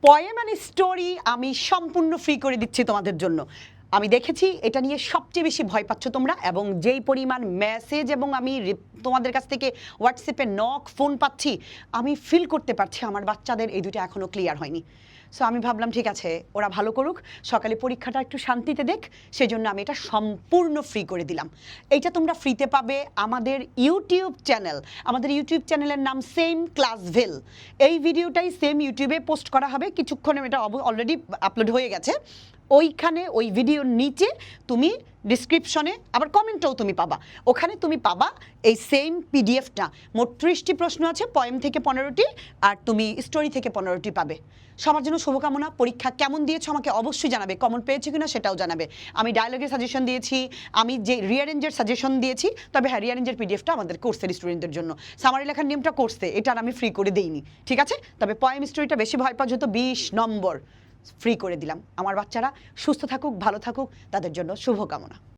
Poem and story আমি সম্পূর্ণ free করে দিচ্ছি তোমাদের জন্য। আমি দেখেছি এটা নিয়ে সবচেয়ে বেশি ভয় পাচ্ছ তোমরা, এবং যেই পরিমাণ মেসেজ এবং আমি তোমাদের কাছ থেকে হোয়াটসঅ্যাপে নক ফোন পাচ্ছি, আমি ফিল করতে পারছি আমার বাচ্চাদের এই দুটো এখনও ক্লিয়ার হয়নি। সো আমি ভাবলাম ঠিক আছে, ওরা ভালো করুক, সকালে পরীক্ষাটা একটু শান্তিতে দেখ, সেজন্য আমি এটা সম্পূর্ণ ফ্রি করে দিলাম। এইটা তোমরা ফ্রিতে পাবে আমাদের ইউটিউব চ্যানেল। আমাদের ইউটিউব চ্যানেলের নাম সেম ক্লাসভেল। এই ভিডিওটাই সেম ইউটিউবে পোস্ট করা হবে, কিছুক্ষণে এটা অলরেডি আপলোড হয়ে গেছে। ওইখানে ওই ভিডিওর নিচে তুমি ডিসক্রিপশনে আবার কমেন্টটাও তুমি পাবা, ওখানে তুমি পাবা এই সেম পিডিএফটা। মোট 30টি প্রশ্ন আছে, পয়েম থেকে 15টি, আর তুমি স্টোরি থেকে 15টি পাবে। সবার জন্য শুভকামনা। পরীক্ষা কেমন দিয়েছো আমাকে অবশ্যই জানাবে, কমন পেয়েছো কিনা সেটাও জানাবে। আমি ডায়লগের সাজেশন দিয়েছি, আমি যে রিয়ারেঞ্জের সাজেশন দিয়েছি, তবে হ্যাঁ রিয়ারেঞ্জের পিডিএফটা আমাদের কোর্সের স্টুডেন্টদের জন্য। সামারি লেখার নিয়মটা কোর্সে, এটা আমি ফ্রি করে দিইনি, ঠিক আছে? তবে পয়েম স্টোরিটা বেশি ভয় পাওয়া যেত, 20 নম্বর ফ্রি করে দিলাম। আমার বাচ্চারা সুস্থ থাকুক, ভালো থাকুক, তাদের জন্য শুভকামনা।